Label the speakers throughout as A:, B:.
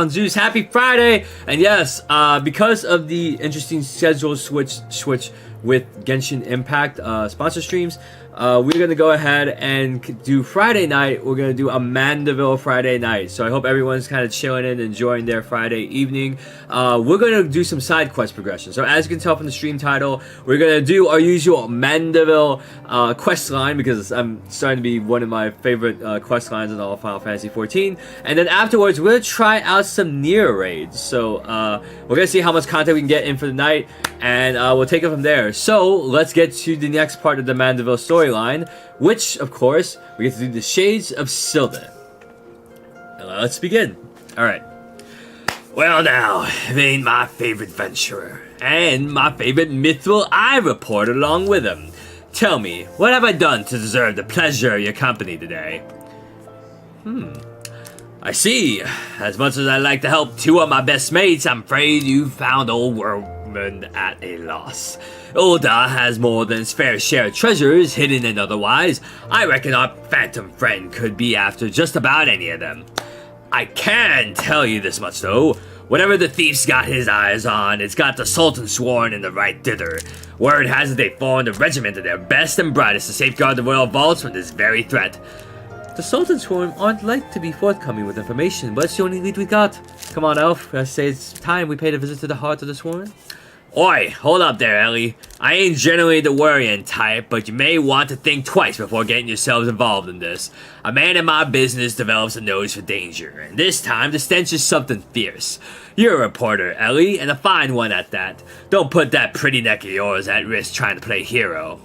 A: Zeus, happy Friday! And yes, because of the interesting schedule switch with Genshin Impact sponsor streams, we're gonna go ahead and do Friday night. We're gonna do a Mandeville Friday night. So I hope everyone's kind of chilling and enjoying their Friday evening. We're gonna do some side quest progression. So as you can tell from the stream title, we're gonna do our usual Mandeville quest line because I'm starting to be one of my favorite quest lines in all of Final Fantasy XIV. And then afterwards, we're gonna try out some Nier raids. So we're gonna see how much content we can get in for the night, and we'll take it from there. So let's get to the next part of the Mandeville storyline, which of course we get to do the Shades of Sylvan. Let's begin. Alright. Well now, it ain't my favorite venturer, and my favorite mithril I report along with him. Tell me, what have I done to deserve the pleasure of your company today? I see. As much as I'd like to help two of my best mates, I'm afraid you found old Wormman at a loss. Ulda has more than his fair share of treasures, hidden and otherwise. I reckon our phantom friend could be after just about any of them. I can tell you this much though. Whatever the thief's got his eyes on, it's got the Sultan sworn in the right dither. Word has it they formed a regiment of their best and brightest to safeguard the royal vaults from this very threat. The Sultan sworn aren't like to be forthcoming with information, but it's the only lead we got. Come on, Elf. I say it's time we paid a visit to the heart of the sworn. Oi, hold up there, Ellie. I ain't generally the worrying type, but you may want to think twice before getting yourselves involved in this. A man in my business develops a nose for danger, and this time the stench is something fierce. You're a reporter, Ellie, and a fine one at that. Don't put that pretty neck of yours at risk trying to play hero.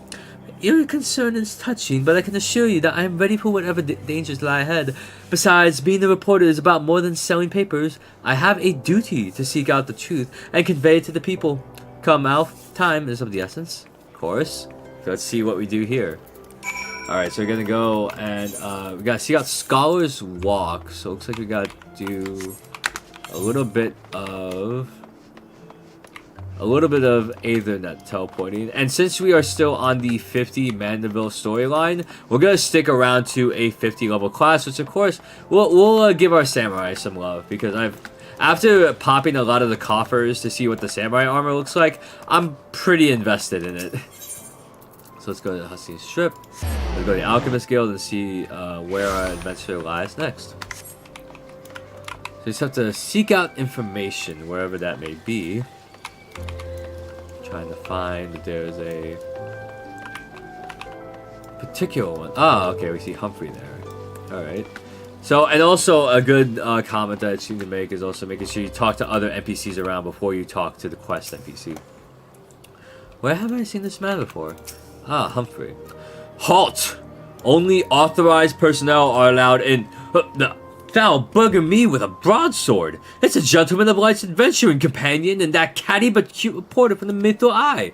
A: Your concern is touching, but I can assure you that I am ready for whatever dangers lie ahead. Besides, being a reporter is about more than selling papers. I have a duty to seek out the truth and convey it to the people. Come, Alf, time is of the essence. Of course. Let's see what we do here. Alright, so we're gonna go and we gotta seek out Scholar's Walk. So it looks like we gotta do a little bit of Aethernet teleporting. And since we are still on the 50 Mandeville storyline, we're gonna stick around to a 50 level class, which of course we'll give our samurai some love, because after popping a lot of the coffers to see what the samurai armor looks like, I'm pretty invested in it. So let's go to the Hustine Strip, let's go to the Alchemist Guild and see where our adventure lies next. So you just have to seek out information wherever that may be. Trying to find if there's a particular one. Ah, okay, we see Humphrey there. Alright. So, and also a good comment that I seem to make is also making sure you talk to other NPCs around before you talk to the quest NPC. Where have I seen this man before? Ah, Humphrey. Halt! Only authorized personnel are allowed in. Thou bugger me with a broadsword. It's a gentleman of life's adventuring companion and that catty but cute reporter from the Mytho Eye.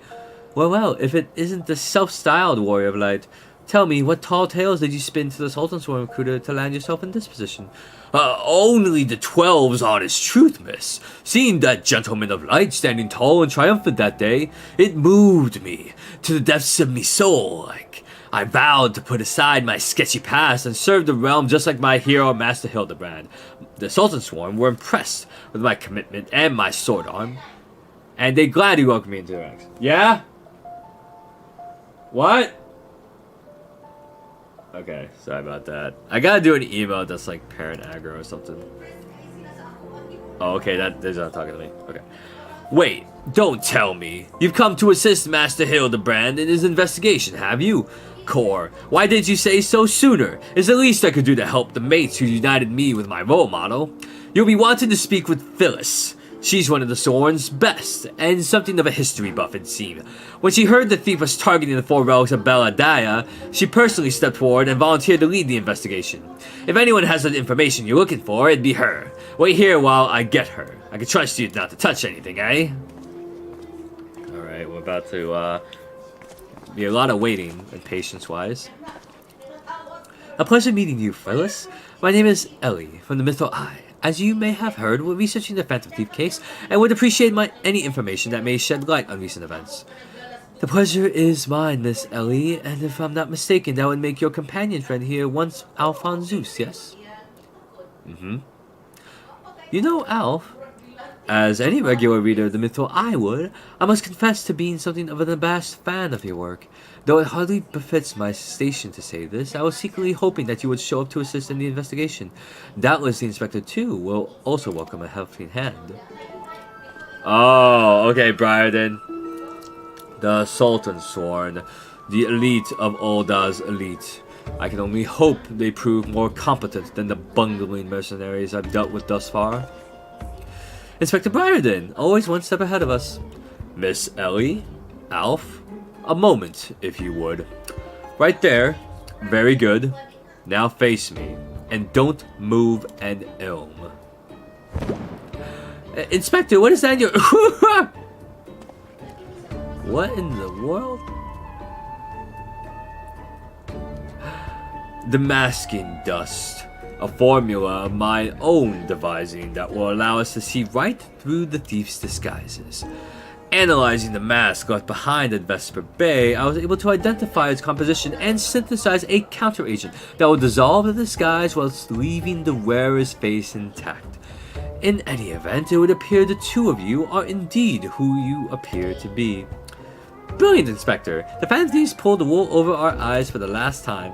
A: Well, if it isn't the self-styled warrior of light, tell me, what tall tales did you spin to the Sultan's Sworn recruiter to land yourself in this position? Only the 12's honest truth, miss. Seeing that gentleman of light standing tall and triumphant that day, it moved me to the depths of me soul, I vowed to put aside my sketchy past and serve the realm just like my hero, Master Hildebrand. The Sultan Sworn were impressed with my commitment and my sword arm, and they gladly welcomed me into their ranks. Yeah? What? Okay, sorry about that. I gotta do an email that's like parent aggro or something. Oh, okay, they're not talking to me. Okay. Wait, don't tell me. You've come to assist Master Hildebrand in his investigation, have you? Core, why did you say so sooner? It's the least I could do to help the mates who united me with my role model. You'll be wanting to speak with Felix. She's one of the Sworn's best, and something of a history buff it seemed. When she heard the thief was targeting the 4 relics of Belladaya, she personally stepped forward and volunteered to lead the investigation. If anyone has the information you're looking for, it'd be her. Wait here while I get her. I can trust you not to touch anything, eh? Alright, we're about to, be a lot of waiting and patience-wise. A pleasure meeting you, fellas. My name is Ellie from the Mytho Eye. As you may have heard, we're researching the Phantom Thief case and would appreciate any information that may shed light on recent events. The pleasure is mine, Miss Ellie, and if I'm not mistaken, that would make your companion friend here once Alphonsus, yes? You know, Alf, as any regular reader of the Mythol I would, I must confess to being something of an abashed fan of your work. Though it hardly befits my station to say this, I was secretly hoping that you would show up to assist in the investigation. Doubtless the inspector, too, will also welcome a helping hand. Oh, okay, Briarden. The Sultan Sworn, the elite of Ulda's elite. I can only hope they prove more competent than the bungling mercenaries I've dealt with thus far. Inspector Briarden, always one step ahead of us. Miss Ellie? Alf? A moment, if you would. Right there. Very good. Now face me, and don't move an elm. Inspector, what is that in your... What in the world? The masking dust. A formula of my own devising that will allow us to see right through the thief's disguises. Analyzing the mask left behind at Vesper Bay, I was able to identify its composition and synthesize a counteragent that will dissolve the disguise whilst leaving the wearer's face intact. In any event, it would appear the two of you are indeed who you appear to be. Brilliant, Inspector! The Fantasy pulled the wool over our eyes for the last time.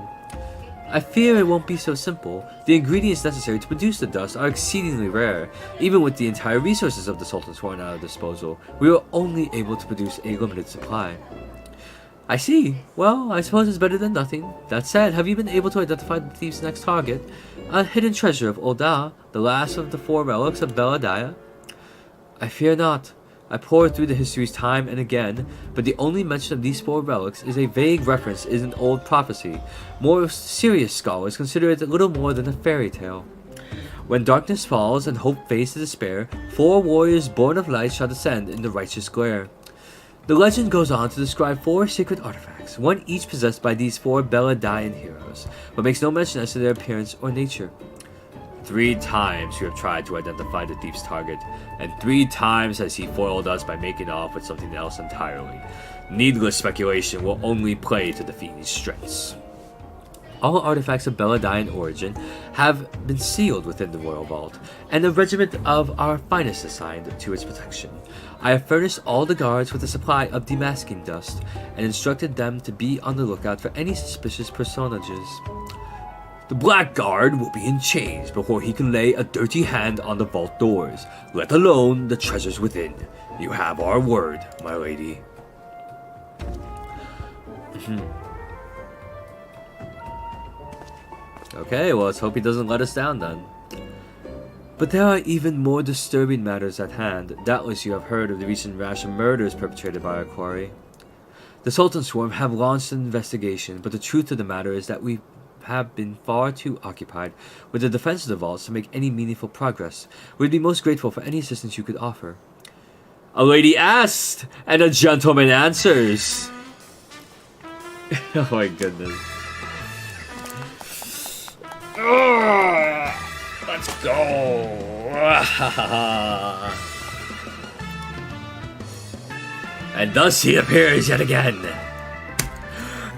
A: I fear it won't be so simple. The ingredients necessary to produce the dust are exceedingly rare. Even with the entire resources of the Sultan Sworn at our disposal, we were only able to produce a limited supply. I see. Well, I suppose it's better than nothing. That said, have you been able to identify the thief's next target? A hidden treasure of Ulda, the last of the 4 relics of Beladaya? I fear not. I pored through the histories time and again, but the only mention of these 4 relics is a vague reference in an old prophecy. More serious scholars consider it little more than a fairy tale. When darkness falls and hope fades to despair, 4 warriors born of light shall descend in the righteous glare. The legend goes on to describe 4 sacred artifacts, one each possessed by these 4 Beladayan heroes, but makes no mention as to their appearance or nature. 3 times you have tried to identify the thief's target, and 3 times has he foiled us by making off with something else entirely. Needless speculation will only play to the fiend's strengths. All artifacts of Beladayan origin have been sealed within the Royal Vault, and a regiment of our finest assigned to its protection. I have furnished all the guards with a supply of demasking dust, and instructed them to be on the lookout for any suspicious personages. The Blackguard will be in chains before he can lay a dirty hand on the vault doors, let alone the treasures within. You have our word, my lady. Okay, well, let's hope he doesn't let us down then. But there are even more disturbing matters at hand. Doubtless you have heard of the recent rash of murders perpetrated by our quarry. The Sultan Swarm have launched an investigation, but the truth of the matter is that we have been far too occupied with the defense of the vaults to make any meaningful progress. We'd be most grateful for any assistance you could offer. A lady asked, and a gentleman answers. Oh my goodness. Let's go. And thus he appears yet again.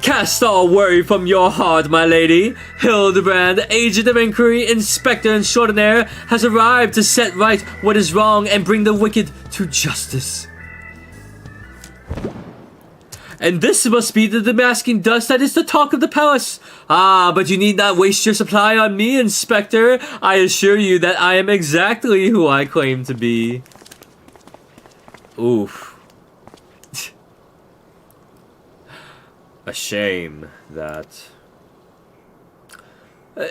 A: Cast all worry from your heart, my lady. Hildebrand, agent of inquiry, inspector extraordinaire, has arrived to set right what is wrong and bring the wicked to justice. And this must be the demasking dust that is the talk of the palace. Ah, but you need not waste your supply on me, Inspector. I assure you that I am exactly who I claim to be. Oof. A shame that...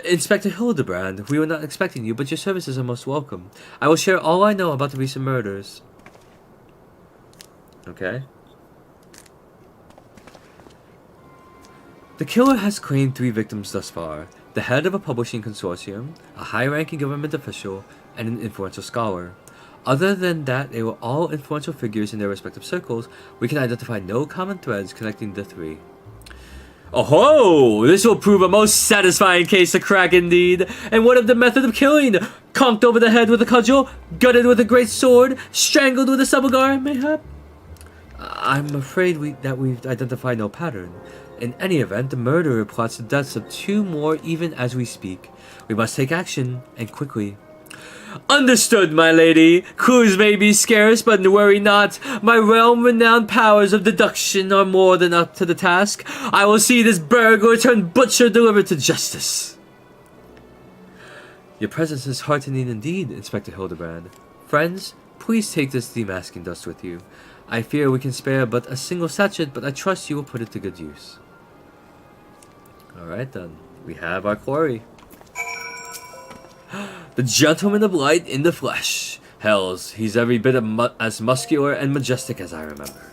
A: Inspector Hildebrand, we were not expecting you, but your services are most welcome. I will share all I know about the recent murders. Okay. The killer has claimed 3 victims thus far. The head of a publishing consortium, a high-ranking government official, and an influential scholar. Other than that, they were all influential figures in their respective circles. We can identify no common threads connecting the 3. Oh-ho! This will prove a most satisfying case to crack indeed. And what of the method of killing? Conked over the head with a cudgel? Gutted with a great sword? Strangled with a subalgar, mayhap? I'm afraid that we've identified no pattern. In any event, the murderer plots the deaths of 2 more even as we speak. We must take action, and quickly. Understood, my lady. Clues may be scarce, but worry not. My realm-renowned powers of deduction are more than up to the task. I will see this burglar turned butcher delivered to justice. Your presence is heartening indeed, Inspector Hildebrand. Friends, please take this demasking dust with you. I fear we can spare but a single sachet, but I trust you will put it to good use. Alright then, we have our quarry. The Gentleman of Light in the flesh. Hells, he's every bit as muscular and majestic as I remembered.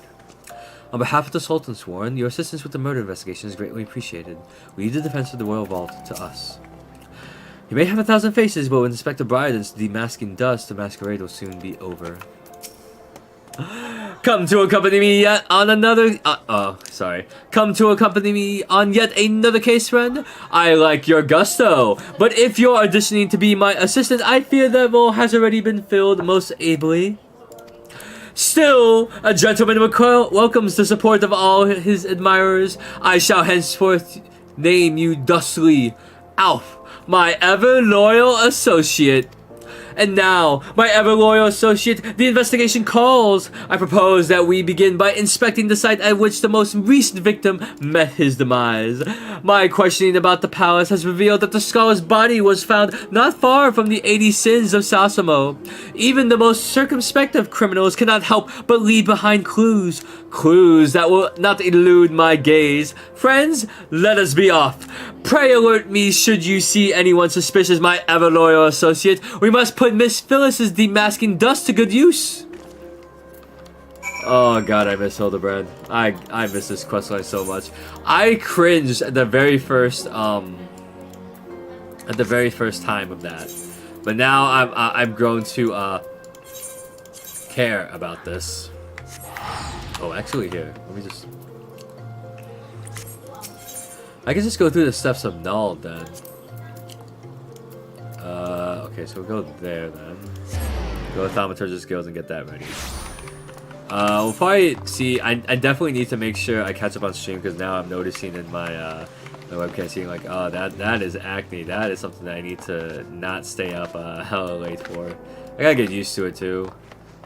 A: On behalf of the Sultan Sworn, your assistance with the murder investigation is greatly appreciated. Leave the defense of the Royal Vault to us. You may have 1,000 faces, but with Inspector Bryden's demasking dust, the masquerade will soon be over. Come to accompany me yet on another... Come to accompany me on yet another case, friend? I like your gusto, but if you're auditioning to be my assistant, I fear that role has already been filled most ably. Still, a gentleman welcomes the support of all his admirers. I shall henceforth name you thusly, Alf, my ever-loyal associate. And now, my ever-loyal associate, the investigation calls. I propose that we begin by inspecting the site at which the most recent victim met his demise. My questioning about the palace has revealed that the scholar's body was found not far from the 80 sins of Sasamo. Even the most circumspect of criminals cannot help but leave behind clues. Clues that will not elude my gaze. Friends, let us be off. Pray alert me should you see anyone suspicious, my ever-loyal associate. We must put Miss Phyllis's demasking dust to good use. Oh god, I miss Hildebrand. I miss this questline so much. I cringed at the very first time of that. But now I've grown to care about this. Oh, actually here, let me just... I can just go through the steps of Null then. Okay, so we'll go there then. Go to Thaumaturge's Guild and get that ready. We'll probably see. I definitely need to make sure I catch up on stream because now I'm noticing in my my webcam seeing like, oh, that is acne. That is something that I need to not stay up hella late for. I gotta get used to it too.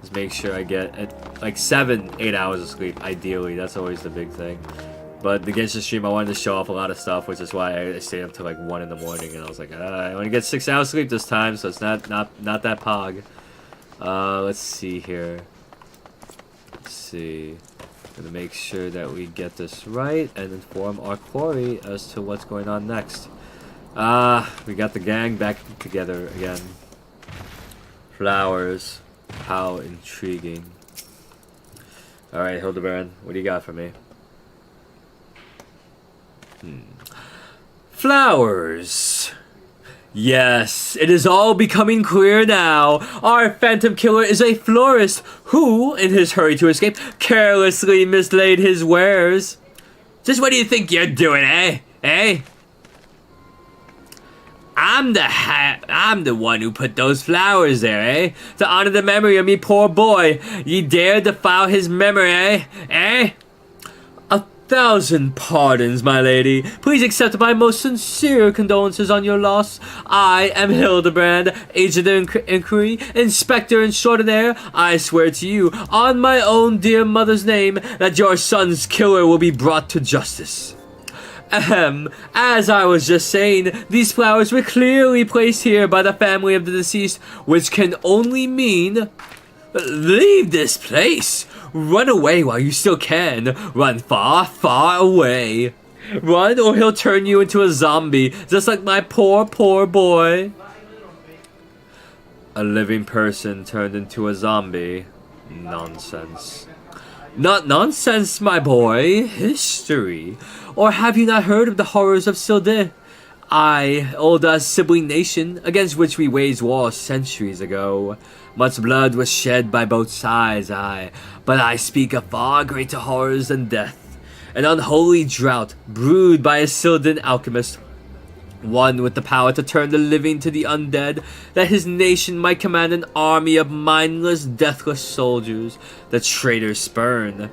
A: Just make sure I get like 7-8 hours of sleep. Ideally, that's always the big thing. But the Genshin stream, I wanted to show off a lot of stuff, which is why I stayed up till like 1 in the morning, and I was like, I only get 6 hours sleep this time, so it's not that pog. Let's see here. Let's see. Gonna make sure that we get this right and inform our quarry as to what's going on next. We got the gang back together again. Flowers. How intriguing. Alright, Hildebrand, what do you got for me? Flowers. Yes, it is all becoming clear now. Our phantom killer is a florist who, in his hurry to escape, carelessly mislaid his wares. Just what do you think you're doing, eh? Eh? I'm the one who put those flowers there, eh? To honor the memory of me poor boy. Ye dare defile his memory, eh? Eh? 1,000 pardons, my lady. Please accept my most sincere condolences on your loss. I am Hildebrand, agent of inquiry, inspector extraordinaire. I swear to you, on my own dear mother's name, that your son's killer will be brought to justice. Ahem. As I was just saying, these flowers were clearly placed here by the family of the deceased, which can only mean... Leave this place! Run away while you still can. Run far, far away. Run or he'll turn you into a zombie, just like my poor, poor boy. A living person turned into a zombie. Nonsense. Not nonsense, my boy. History. Or have you not heard of the horrors of Silde? Aye, old sibling nation, against which we waged war centuries ago. Much blood was shed by both sides, aye, but I speak of far greater horrors than death. An unholy drought, brewed by a Sildan alchemist, one with the power to turn the living to the undead, that his nation might command an army of mindless, deathless soldiers, the traitors spurn.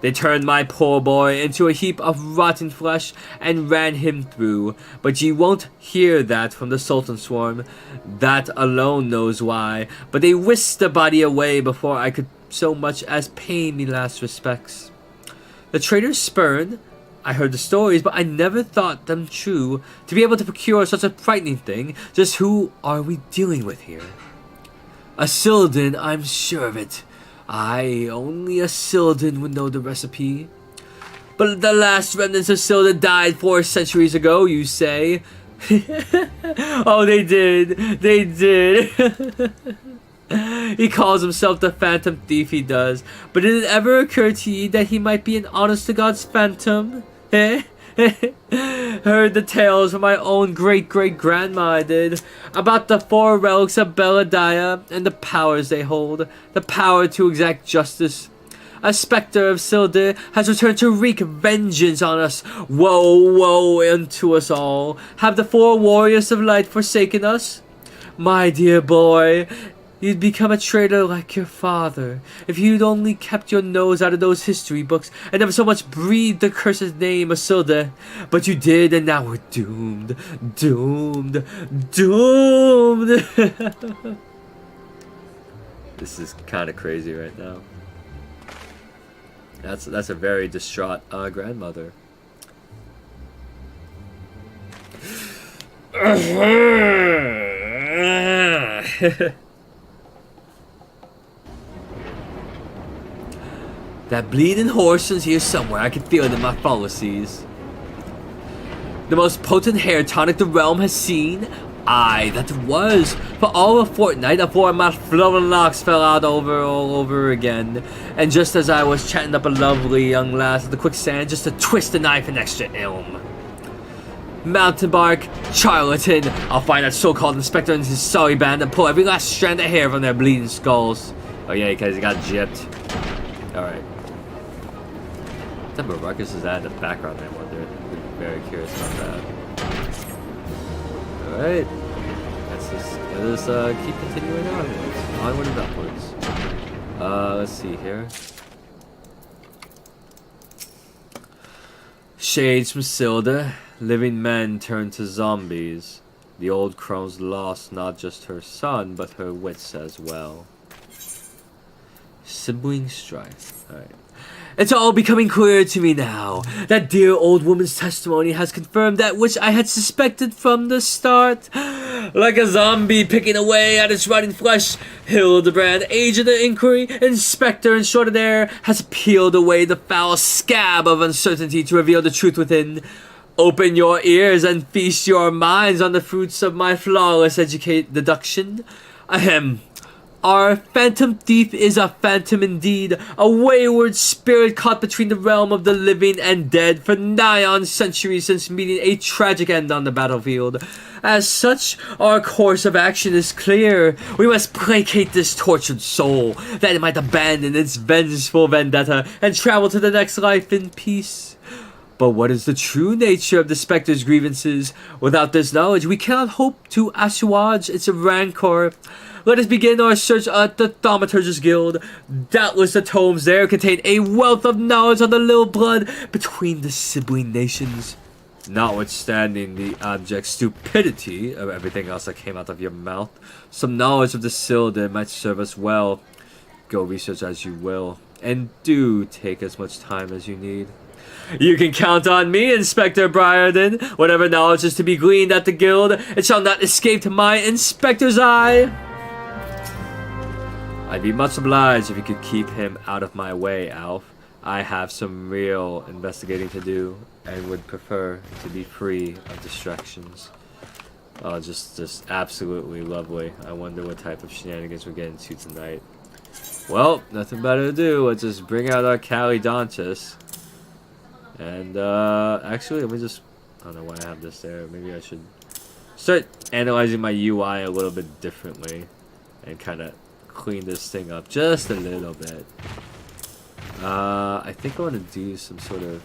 A: They turned my poor boy into a heap of rotten flesh and ran him through. But ye won't hear that from the Sultan Swarm. That alone knows why. But they whisked the body away before I could so much as pay me last respects. The traitors spurned. I heard the stories, but I never thought them true. To be able to procure such a frightening thing, just who are we dealing with here? A Sildon, I'm sure of it. Aye, only a Sildon would know the recipe. But the last remnants of Sildon died 4 centuries ago, you say? Oh, they did. They did. He calls himself the Phantom Thief, he does. But did it ever occur to ye that he might be an honest-to-God's phantom? Heard the tales from my own great-great-grandma, I did, about the 4 relics of Beladiah and the powers they hold, the power to exact justice. A spectre of Sildar has returned to wreak vengeance on us. Woe, woe unto us all. Have the 4 warriors of light forsaken us? My dear boy, you'd become a traitor like your father if you'd only kept your nose out of those history books and never so much breathed the cursed name of Sildar. But you did, and now we're doomed. Doomed. Doomed. This is kind of crazy right now. That's a very distraught grandmother. That bleeding horse is here somewhere. I can feel it in my fallacies. The most potent hair tonic the realm has seen? Aye, that it was. For all a fortnight before my flowing locks fell out all over again. And just as I was chatting up a lovely young lass at the quicksand, just to twist the knife an extra elm. Mountebank, charlatan. I'll find that so-called inspector and his sorry band and pull every last strand of hair from their bleeding skulls. Oh yeah, because he got gypped. Alright. What type of ruckus is that in the background, I wonder? I'm very curious about that. Alright. Let's keep continuing onwards. Onward and upwards. Let's see here. Shades from Sildar. Living men turn to zombies. The old crone's lost not just her son, but her wits as well. Sibling strife. Alright. It's all becoming clear to me now. That dear old woman's testimony has confirmed that which I had suspected from the start. Like a zombie picking away at its rotting flesh, Hildebrand, agent of inquiry, inspector, and short of air, has peeled away the foul scab of uncertainty to reveal the truth within. Open your ears and feast your minds on the fruits of my flawless deduction. Ahem. Our phantom thief is a phantom indeed, a wayward spirit caught between the realm of the living and dead for nigh on centuries since meeting a tragic end on the battlefield. As such, our course of action is clear. We must placate this tortured soul, that it might abandon its vengeful vendetta and travel to the next life in peace. But what is the true nature of the Spectre's grievances? Without this knowledge, we cannot hope to assuage its rancor. Let us begin our search at the Thaumaturge's Guild. Doubtless the tomes there contain a wealth of knowledge on the little blood between the sibling nations. Notwithstanding the abject stupidity of everything else that came out of your mouth, some knowledge of the Sildar might serve us well. Go research as you will, and do take as much time as you need. You can count on me, Inspector Briarden. Whatever knowledge is to be gleaned at the guild, it shall not escape my inspector's eye. I'd be much obliged if you could keep him out of my way, Alf. I have some real investigating to do, and would prefer to be free of distractions. Oh, just absolutely lovely. I wonder what type of shenanigans we're getting to tonight. Well, nothing better to do. Let's just bring out our Calidontus. And, actually, let me just... I don't know why I have this there. Maybe I should start analyzing my UI a little bit differently. And kind of clean this thing up just a little bit. I think I want to do some sort of...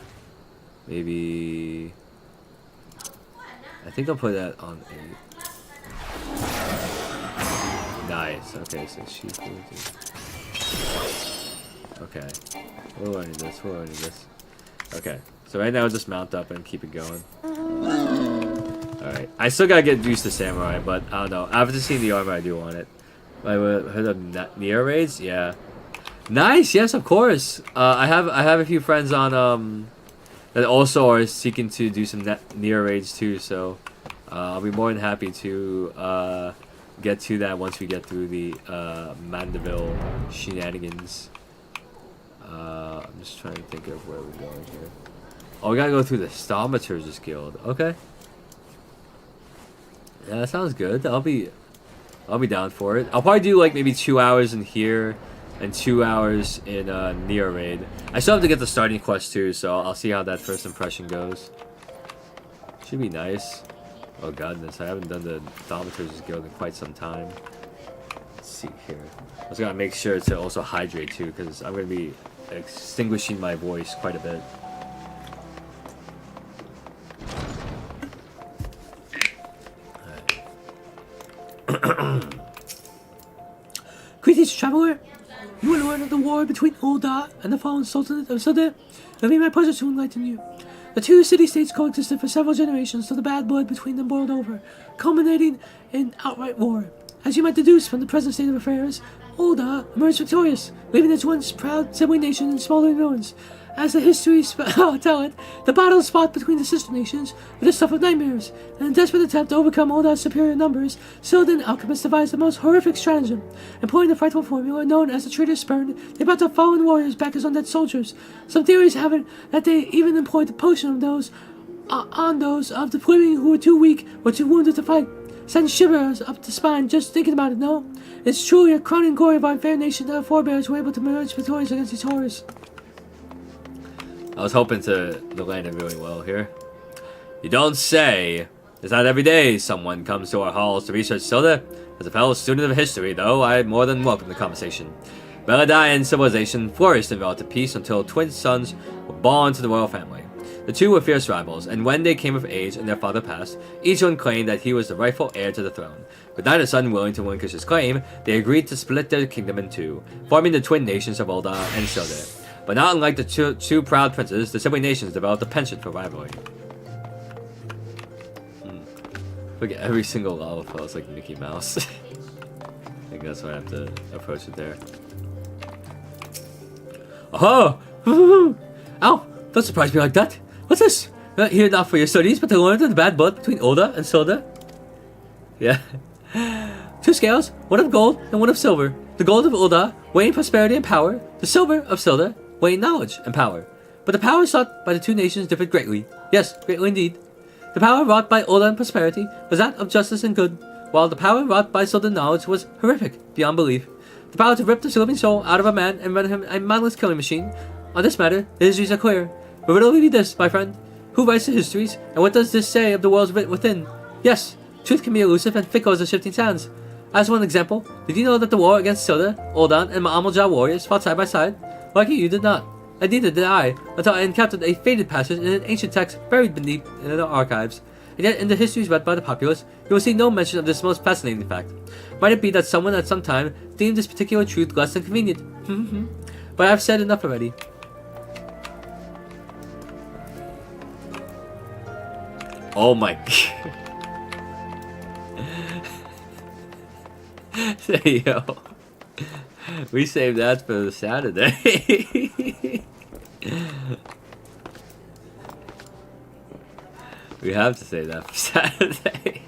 A: Maybe... I think I'll put that on 8. Nice. Okay, so sheep. Okay. We're learning this. We're learning this. Okay. So right now, just mount up and keep it going. Alright. I still gotta get used to Samurai, but I don't know. After seeing the armor, I do want it. I heard of Neo raids? Yeah. Nice! Yes, of course! I have a few friends on, that also are seeking to do some Neo raids too, so... I'll be more than happy to, get to that once we get through the, Mandeville shenanigans. I'm just trying to think of where we're going here. Oh, we gotta go through the Thaumaturgist Guild. Okay. Yeah, that sounds good. I'll be down for it. I'll probably do like maybe 2 hours in here and 2 hours in Neo Raid. I still have to get the starting quest too, so I'll see how that first impression goes. Should be nice. Oh godness, I haven't done the Thaumaturgist Guild in quite some time. Let's see here. I was gonna make sure to also hydrate too, because I'm gonna be extinguishing my voice quite a bit.
B: Greetings, traveler. You will learn of the war between Ul'dah and the fallen Sultanate of Sodeh. It will be my pleasure to enlighten you. The two city-states coexisted for several generations till the bad blood between them boiled over, culminating in outright war. As you might deduce from the present state of affairs, Ul'dah emerged victorious, leaving its once proud sibling nation in smoldering ruins. As the histories tell it, the battles fought between the sister nations were the stuff of nightmares. In a desperate attempt to overcome Ul'dah's superior numbers, Sildon alchemists devised the most horrific stratagem. Employing the frightful formula known as the traitor's spurn, they brought the fallen warriors back as undead soldiers. Some theories have it that they even employed the potion of those on those of the living who were too weak or too wounded to fight. Sends shivers up the spine just thinking about it, no? It's truly a crowning glory of our fair nation that our forebears were able to emerge victorious against these horrors.
A: I was hoping to land it really well here. You don't say. It's not every day someone comes to our halls to research Sodeh. As a fellow student of history, though, I more than welcome the conversation. Beladian civilization flourished in relative peace until twin sons were born to the royal family. The two were fierce rivals, and when they came of age and their father passed, each one claimed that he was the rightful heir to the throne. With neither son willing to relinquish his claim, they agreed to split their kingdom in two, forming the twin nations of Ul'dah and Sodeh. But not unlike the two proud princes, the sibling nations developed a penchant for rivalry. Look at every single lava flow is like Mickey Mouse. I think that's why I have to approach it there. Oh! Ow! Don't surprise me like that! What's this? You're not here not for your studies, but to learn of the bad blood between Ul'dah and Sodeh? Yeah. 2 scales, one of gold and one of silver. The gold of Ul'dah, weighing prosperity and power. The silver of Sodeh, weighing knowledge and power. But the power sought by the two nations differed greatly. Yes, greatly indeed. The power wrought by Ul'dah in prosperity was that of justice and good, while the power wrought by Sodeh knowledge was horrific, beyond belief. The power to rip the living soul out of a man and render him a mindless killing machine. On this matter, the histories are clear. But riddle me this, my friend. Who writes the histories, and what does this say of the worlds writ within? Yes, truth can be elusive and fickle as the shifting sands. As one example, did you know that the war against Sodeh, Ul'dah, and Ma'amal warriors fought side by side? Lucky you did not. And neither did I, until I encountered a faded passage in an ancient text buried beneath in the archives. And yet, in the histories read by the populace, you will see no mention of this most fascinating fact. Might it be that someone at some time deemed this particular truth less than convenient? But I've said enough already. Oh my god. Hey, yo. We saved that for the Saturday. We have to save that for Saturday.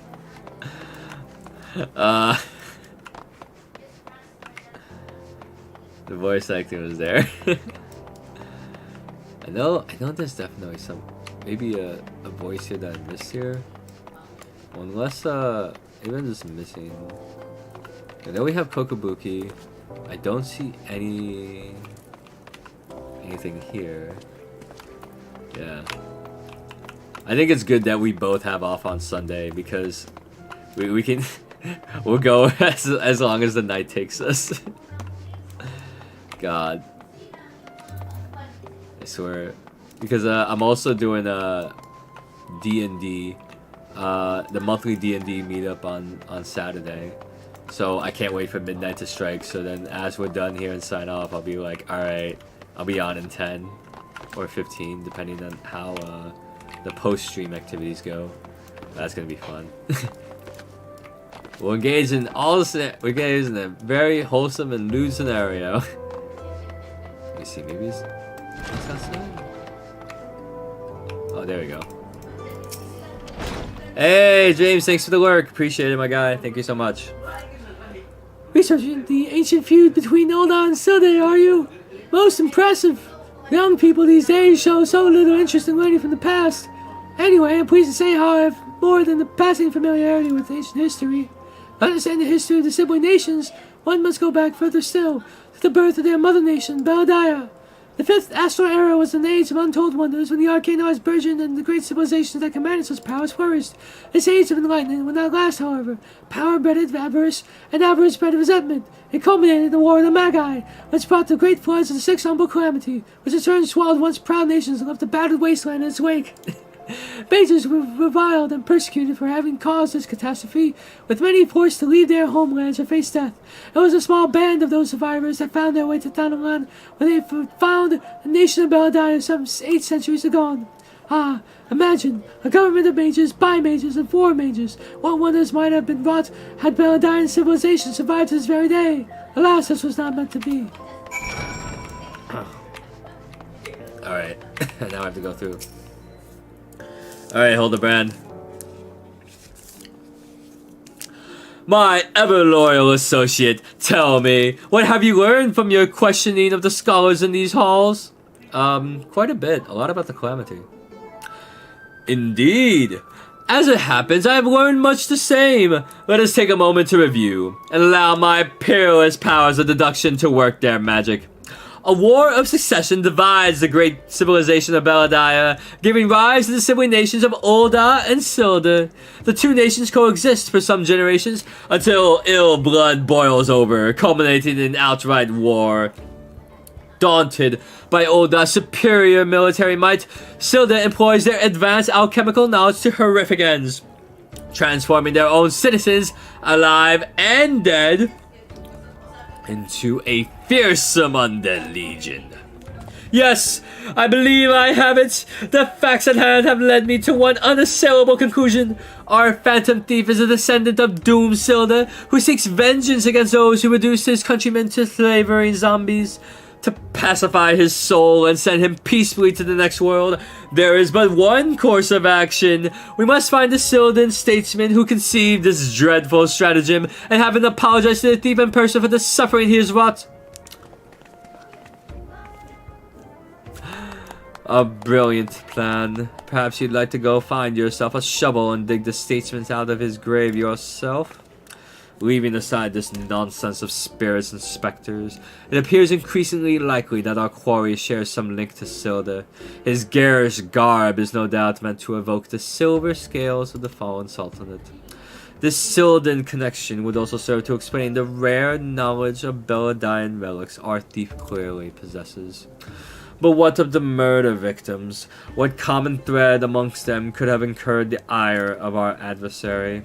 A: The voice acting was there. I know there's definitely some, maybe a voice here that I missed here. Well, unless, maybe I'm just missing. I know we have Kokobuki. I don't see anything here. Yeah. I think it's good that we both have off on Sunday because we can we'll go as long as the night takes us. God. I swear. Because I'm also doing D&D, the monthly D&D meetup on Saturday. So I can't wait for midnight to strike. So then as we're done here and sign off, I'll be like, alright, I'll be on in 10 or 15, depending on how the post-stream activities go. That's going to be fun. We'll engage in we're engaged in a very wholesome and lewd scenario. Let me see, maybe it's outside? Oh, there we go. Hey, James, thanks for the work. Appreciate it, my guy. Thank you so much.
B: Researching the ancient feud between Ulda and Silde, are you? Most impressive. Young people these days show so little interest in learning from the past. Anyway, I'm pleased to say how I have more than a passing familiarity with ancient history. To understand the history of the sibling nations, one must go back further still, to the birth of their mother nation, Beldaya. The 5th Astral Era was an age of untold wonders when the arcane arts burgeoned and the great civilizations that commanded such powers flourished. This age of enlightenment would not last, however. Power bred avarice, and avarice bred resentment. It culminated in the War of the Magi, which brought the great floods of the Sixth Humble Calamity, which in turn swallowed once proud nations and left a battered wasteland in its wake. Mages were reviled and persecuted for having caused this catastrophe, with many forced to leave their homelands or face death. It was a small band of those survivors that found their way to Thanalan, where they found the nation of Beldaya some 8 centuries ago. Ah, imagine, a government of mages, by mages, and for mages. What wonders might have been wrought had Beldayan civilization survived to this very day. Alas, this was not meant to be.
A: Alright, now I have to go through. Alright, Hildebrand. My ever-loyal associate, tell me, what have you learned from your questioning of the scholars in these halls? Quite a bit. A lot about the Calamity. Indeed. As it happens, I have learned much the same. Let us take a moment to review, and allow my peerless powers of deduction to work their magic. A war of succession divides the great civilization of Beldaya, giving rise to the sibling nations of Ulda and Silda. The two nations coexist for some generations until ill blood boils over, culminating in outright war. Daunted by Ulda's superior military might, Silda employs their advanced alchemical knowledge to horrific ends, transforming their own citizens, alive and dead, into a fearsome undead legion. Yes, I believe I have it. The facts at hand have led me to one unassailable conclusion. Our phantom thief is a descendant of Doom Silda, who seeks vengeance against those who reduced his countrymen to slavery and zombies. To pacify his soul and send him peacefully to the next world, there is but one course of action. We must find the Sildan statesman who conceived this dreadful stratagem and have him apologize to the thief in person for the suffering he has wrought. A brilliant plan. Perhaps you'd like to go find yourself a shovel and dig the statesman out of his grave yourself? Leaving aside this nonsense of spirits and specters, it appears increasingly likely that our quarry shares some link to Silda. His garish garb is no doubt meant to evoke the silver scales of the fallen Sultanate. This Sildan connection would also serve to explain the rare knowledge of Beladayan relics our thief clearly possesses. But what of the murder victims? What common thread amongst them could have incurred the ire of our adversary?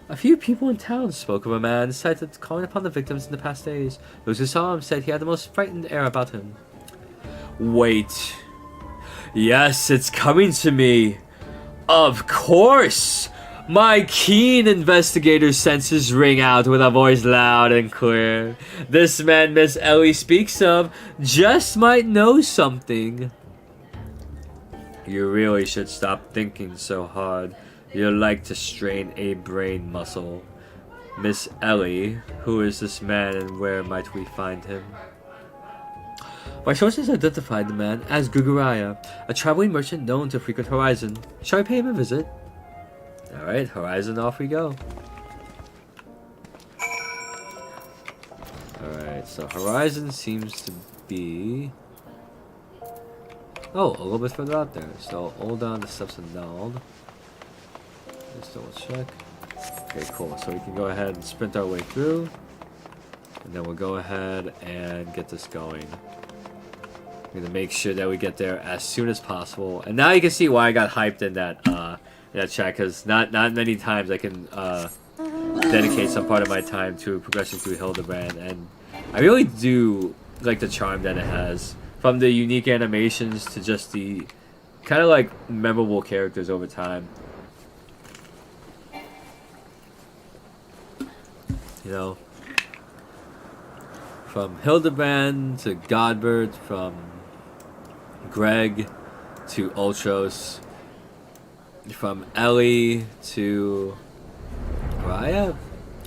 A: A few people in town spoke of a man cited calling upon the victims in the past days. Those who saw him said he had the most frightened air about him. Wait. Yes, it's coming to me. Of course! My keen investigator senses ring out with a voice loud and clear. This man Miss Ellie speaks of just might know something. You really should stop thinking so hard. You're like to strain a brain muscle. Miss Ellie, who is this man and where might we find him? My sources identified the man as Guguraya, a traveling merchant known to frequent Horizon. Shall I pay him a visit? Alright, Horizon, off we go. Alright, so Horizon seems to be... oh, a little bit further out there. So, hold on the steps of Nald. Let's double check. Okay, cool. So we can go ahead and sprint our way through. And then we'll go ahead and get this going. We're gonna make sure that we get there as soon as possible. And now you can see why I got hyped in that chat, because not many times I can dedicate some part of my time to progressing through Hildebrand, and I really do like the charm that it has. From the unique animations to just the kind of like memorable characters over time. You know, from Hildebrand to Godbert, from Greg to Ultros, from Ellie to Raya.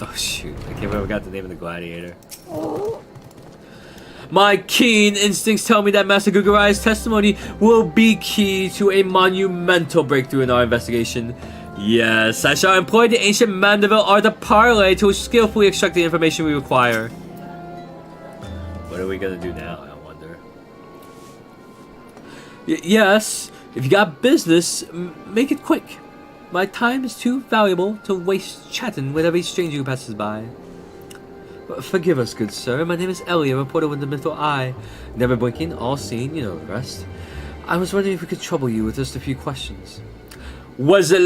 A: Oh shoot, I can't remember. I got the name of the gladiator. My keen instincts tell me that Master Gugurai's testimony will be key to a monumental breakthrough in our investigation. Yes, I shall employ the ancient Mandeville art of parley to skillfully extract the information we require. What are we gonna do now, I wonder? Yes, if you got business, make it quick. My time is too valuable to waste chatting with every stranger who passes by. Forgive us, good sir. My name is Ellie, a reporter with the Mental Eye. Never blinking, all seeing, you know the rest. I was wondering if we could trouble you with just a few questions. Was it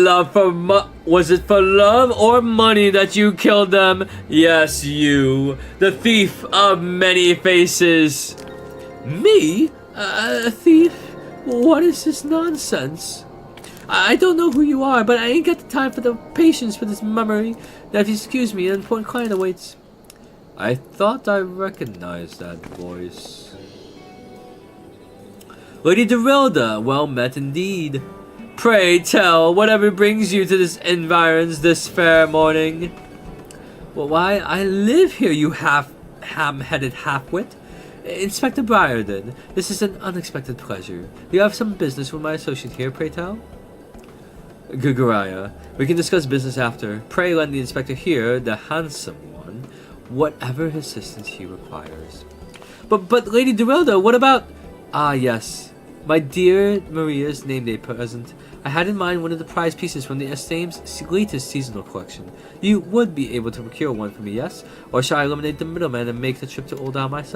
A: for love or money that you killed them? Yes, you, the thief of many faces. Me? A thief? What is this nonsense? I don't know who you are, but I ain't got the time for the patience for this mummery. Now, if you excuse me, an important client awaits. I thought I recognized that voice. Lady Derilda, well met indeed. Pray tell, whatever brings you to this environs this fair morning? Well, why, I live here, you ham-headed half-wit. Inspector Briarden, this is an unexpected pleasure. You have some business with my associate here, pray tell? Guguraya, we can discuss business after. Pray lend the inspector here, the handsome one, whatever assistance he requires. But Lady Derilda, what about... Ah, yes. My dear Maria's name day present. I had in mind one of the prize pieces from the estate's latest seasonal collection. You would be able to procure one for me, yes? Or shall I eliminate the middleman and make the trip to Ul'dah myself?